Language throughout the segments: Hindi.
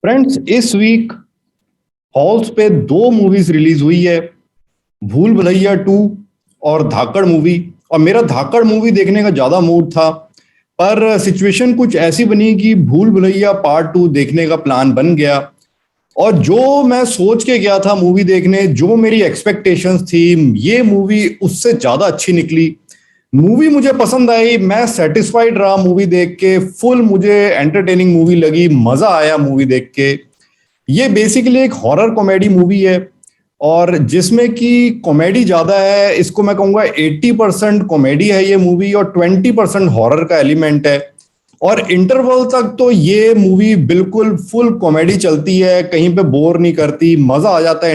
फ्रेंड्स, इस वीक हॉल्स पे दो मूवीज रिलीज हुई है। भूल भुलैया 2 और धाकड़ मूवी। और मेरा धाकड़ मूवी देखने का ज्यादा मूड था, पर सिचुएशन कुछ ऐसी बनी कि भूल भुलैया पार्ट 2 देखने का प्लान बन गया। और जो मैं सोच के गया था मूवी देखने, जो मेरी एक्सपेक्टेशंस थी, ये मूवी उससे ज्यादा अच्छी निकली। मूवी मुझे पसंद आई, मैं सेटिस्फाइड रहा मूवी देख के। फुल मुझे एंटरटेनिंग मूवी लगी, मजा आया मूवी देख के। ये बेसिकली एक हॉरर कॉमेडी मूवी है, और जिसमें कि कॉमेडी ज्यादा है। इसको मैं कहूंगा 80% कॉमेडी है ये मूवी, और 20% हॉरर का एलिमेंट है। और इंटरवल तक तो ये मूवी बिल्कुल फुल कॉमेडी चलती है, कहीं पे बोर नहीं करती, मजा आ जाता है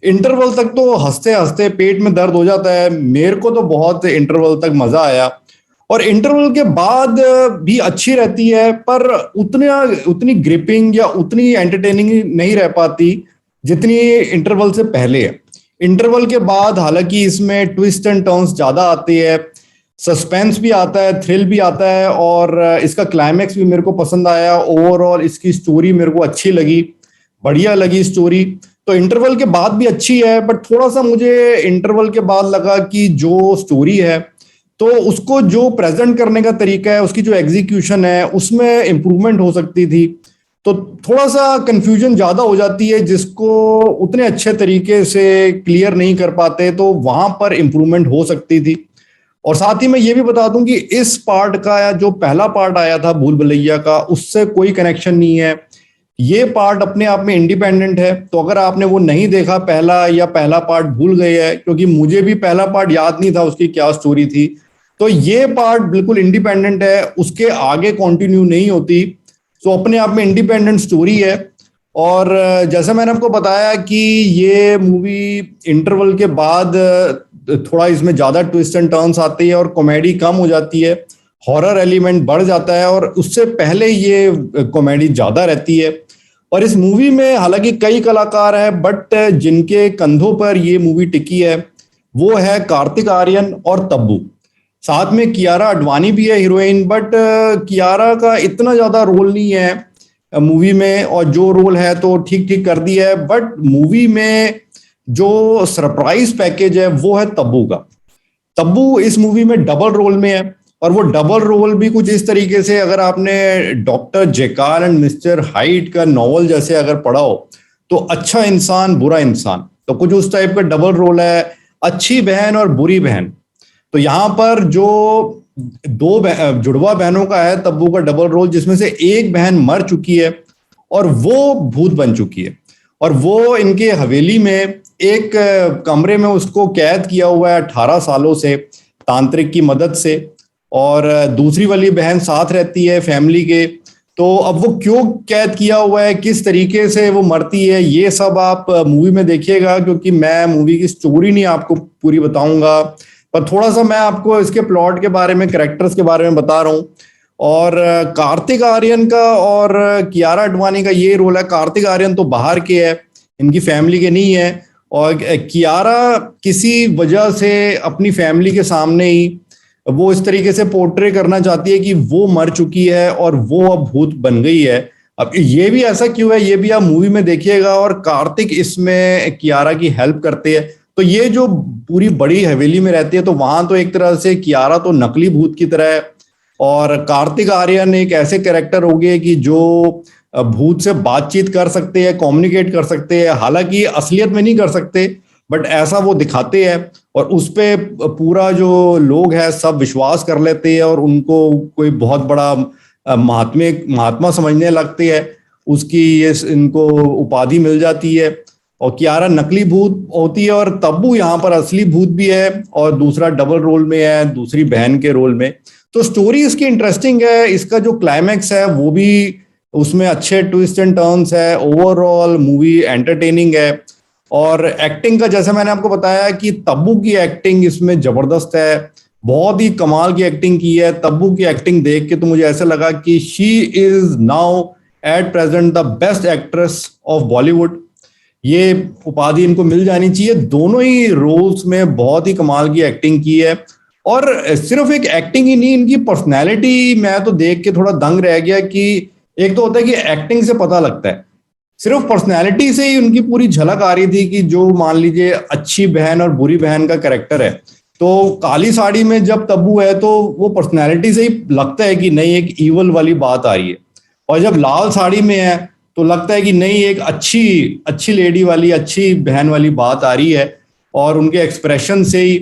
इंटरवल तक तो हंसते हंसते पेट में दर्द हो जाता है। मेरे को तो बहुत इंटरवल तक मजा आया। और इंटरवल के बाद भी अच्छी रहती है, पर उतनी ग्रिपिंग या उतनी एंटरटेनिंग नहीं रह पाती जितनी इंटरवल से पहले है। इंटरवल के बाद हालांकि इसमें ट्विस्ट एंड टर्न्स ज्यादा आती है, सस्पेंस भी आता है, थ्रिल भी आता है, और इसका क्लाइमैक्स भी मेरे को पसंद आया। ओवरऑल इसकी स्टोरी मेरे को अच्छी लगी, बढ़िया लगी स्टोरी। तो इंटरवल के बाद भी अच्छी है, बट थोड़ा सा मुझे इंटरवल के बाद लगा कि जो स्टोरी है तो उसको जो प्रेजेंट करने का तरीका है, उसकी जो एग्जीक्यूशन है, उसमें इंप्रूवमेंट हो सकती थी। तो थोड़ा सा कंफ्यूजन ज्यादा हो जाती है, जिसको उतने अच्छे तरीके से क्लियर नहीं कर पाते, तो वहां पर इंप्रूवमेंट हो सकती थी। और साथ ही मैं ये भी बता दूं कि इस पार्ट का या जो पहला पार्ट आया था भूल भुलैया का, उससे कोई कनेक्शन नहीं है। ये पार्ट अपने आप में इंडिपेंडेंट है। तो अगर आपने वो नहीं देखा पहला, या पहला पार्ट भूल गए है, क्योंकि मुझे भी पहला पार्ट याद नहीं था उसकी क्या स्टोरी थी, तो ये पार्ट बिल्कुल इंडिपेंडेंट है, उसके आगे कंटिन्यू नहीं होती। तो अपने आप में इंडिपेंडेंट स्टोरी है। और जैसे मैंने आपको बताया कि ये मूवी इंटरवल के बाद थोड़ा इसमें ज्यादा ट्विस्ट एंड टर्न्स आती है, और कॉमेडी कम हो जाती है, हॉरर एलिमेंट बढ़ जाता है, और उससे पहले ये कॉमेडी ज्यादा रहती है। और इस मूवी में हालांकि कई कलाकार हैं, बट जिनके कंधों पर ये मूवी टिकी है वो है कार्तिक आर्यन और तब्बू। साथ में कियारा आडवाणी भी है हीरोइन, बट कियारा का इतना ज्यादा रोल नहीं है मूवी में, और जो रोल है तो ठीक ठीक कर दिया है। बट मूवी में जो सरप्राइज पैकेज है वो है तब्बू का। तब्बू इस मूवी में डबल रोल में है, और वो डबल रोल भी कुछ इस तरीके से, अगर आपने डॉक्टर जेकाल एंड मिस्टर हाइड का नॉवल जैसे अगर पढ़ा हो, तो अच्छा इंसान बुरा इंसान, तो कुछ उस टाइप का डबल रोल है, अच्छी बहन और बुरी बहन। तो यहाँ पर जो दो जुड़वा बहनों का है तब्बू का डबल रोल, जिसमें से एक बहन मर चुकी है और वो भूत बन चुकी है, और वो इनके हवेली में एक कमरे में उसको कैद किया हुआ है 18 सालों से, तांत्रिक की मदद से। और दूसरी वाली बहन साथ रहती है फैमिली के। तो अब वो क्यों कैद किया हुआ है, किस तरीके से वो मरती है, ये सब आप मूवी में देखिएगा, क्योंकि मैं मूवी की स्टोरी नहीं आपको पूरी बताऊंगा, पर थोड़ा सा मैं आपको इसके प्लॉट के बारे में, कैरेक्टर्स के बारे में बता रहा हूँ। और कार्तिक आर्यन का और कियारा आडवाणी का ये रोल है। कार्तिक आर्यन तो बाहर के है, इनकी फैमिली के नहीं है, और कियारा किसी वजह से अपनी फैमिली के सामने ही वो इस तरीके से पोर्ट्रे करना चाहती है कि वो मर चुकी है और वो अब भूत बन गई है। अब ये भी ऐसा क्यों है, ये भी आप मूवी में देखिएगा। और कार्तिक इसमें कियारा की हेल्प करते हैं। तो ये जो पूरी बड़ी हवेली में रहती है, तो वहां तो एक तरह से कियारा तो नकली भूत की तरह है, और कार्तिक आर्यन एक ऐसे कैरेक्टर हो गए कि जो भूत से बातचीत कर सकते हैं, कम्युनिकेट कर सकते हैं। हालांकि असलियत में नहीं कर सकते, बट ऐसा वो दिखाते हैं, और उस पे पूरा जो लोग हैं सब विश्वास कर लेते हैं, और उनको कोई बहुत बड़ा महात्मा समझने लगते हैं। उसकी ये इनको उपाधि मिल जाती है। और कियारा नकली भूत होती है, और तब्बू यहाँ पर असली भूत भी है, और दूसरा डबल रोल में है, दूसरी बहन के रोल में। तो स्टोरी इसकी इंटरेस्टिंग है, इसका जो क्लाइमैक्स है वो भी, उसमें अच्छे ट्विस्ट एंड टर्न्स है। ओवरऑल मूवी एंटरटेनिंग है। और एक्टिंग का जैसे मैंने आपको बताया कि तब्बू की एक्टिंग इसमें जबरदस्त है, बहुत ही कमाल की एक्टिंग की है। तब्बू की एक्टिंग देख के तो मुझे ऐसा लगा कि she is now at present the best actress of Bollywood. ये उपाधि इनको मिल जानी चाहिए। दोनों ही रोल्स में बहुत ही कमाल की एक्टिंग की है। और सिर्फ एक एक्टिंग ही नहीं, इनकी पर्सनैलिटी मैं तो देख के थोड़ा दंग रह गया कि एक तो होता है कि एक्टिंग से पता लगता है, सिर्फ पर्सनैलिटी से ही उनकी पूरी झलक आ रही थी कि जो मान लीजिए अच्छी बहन और बुरी बहन का कैरेक्टर है, तो काली साड़ी में जब तब्बू है तो वो पर्सनैलिटी से ही लगता है कि नहीं एक ईवल वाली बात आ रही है, और जब लाल साड़ी में है तो लगता है कि नहीं एक अच्छी अच्छी लेडी वाली अच्छी बहन वाली बात आ रही है। और उनके एक्सप्रेशन से ही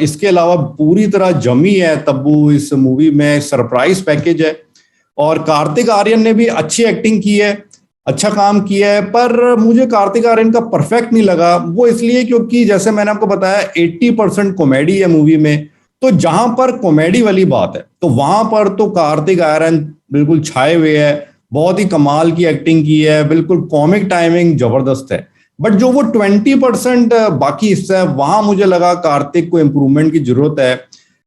इसके अलावा पूरी तरह जमी है तब्बू इस मूवी में, सरप्राइज पैकेज है। और कार्तिक आर्यन ने भी अच्छी एक्टिंग की है, अच्छा काम किया है, पर मुझे कार्तिक आर्यन का परफेक्ट नहीं लगा। वो इसलिए क्योंकि जैसे मैंने आपको बताया 80% कॉमेडी है मूवी में, तो जहां पर कॉमेडी वाली बात है तो वहां पर तो कार्तिक आर्यन बिल्कुल छाए हुए है, बहुत ही कमाल की एक्टिंग की है, बिल्कुल कॉमिक टाइमिंग जबरदस्त है। बट जो वो 20% बाकी हिस्सा है वहां मुझे लगा कार्तिक को इम्प्रूवमेंट की जरूरत है,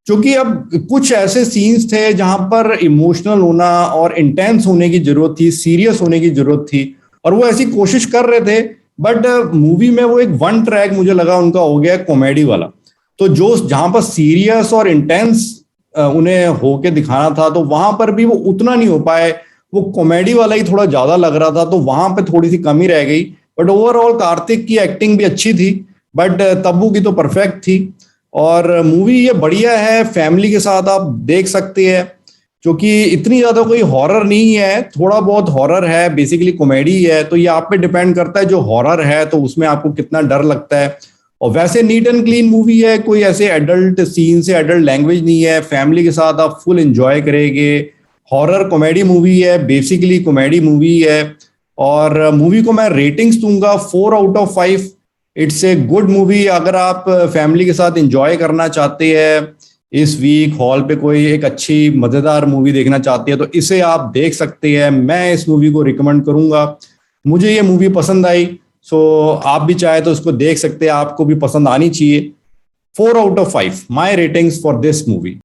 क्योंकि अब कुछ ऐसे सीन्स थे जहां पर इमोशनल होना और इंटेंस होने की जरूरत थी, सीरियस होने की जरूरत थी, और वो ऐसी कोशिश कर रहे थे। बट मूवी में वो एक वन ट्रैक मुझे लगा उनका हो गया कॉमेडी वाला। तो जो जहां पर सीरियस और इंटेंस उन्हें होके दिखाना था तो वहां पर भी वो उतना नहीं हो पाए, वो कॉमेडी वाला ही थोड़ा ज्यादा लग रहा था, तो वहां पे थोड़ी सी कमी रह गई। बट ओवरऑल कार्तिक की एक्टिंग भी अच्छी थी, बट तब्बू की तो परफेक्ट थी। और मूवी ये बढ़िया है, फैमिली के साथ आप देख सकते हैं, क्योंकि इतनी ज्यादा कोई हॉरर नहीं है, थोड़ा बहुत हॉरर है, बेसिकली कॉमेडी है, तो ये आप पे डिपेंड करता है जो हॉरर है तो उसमें आपको कितना डर लगता है। और वैसे नीट एंड क्लीन मूवी है, कोई ऐसे एडल्ट सीन से एडल्ट लैंग्वेज नहीं है, फैमिली के साथ आप फुल एंजॉय करेंगे। हॉरर कॉमेडी मूवी है, बेसिकली कॉमेडी मूवी है। और मूवी को मैं रेटिंग्स दूंगा 4/5। It's a good movie. अगर आप फैमिली के साथ एंजॉय करना चाहते हैं, इस वीक हॉल पे कोई एक अच्छी मजेदार मूवी देखना चाहते हैं तो इसे आप देख सकते हैं, मैं इस मूवी को रिकमेंड करूंगा। मुझे ये मूवी पसंद आई, सो आप भी चाहे तो इसको देख सकते हैं, आपको भी पसंद आनी चाहिए। 4/5 माई रेटिंग्स फॉर दिस मूवी।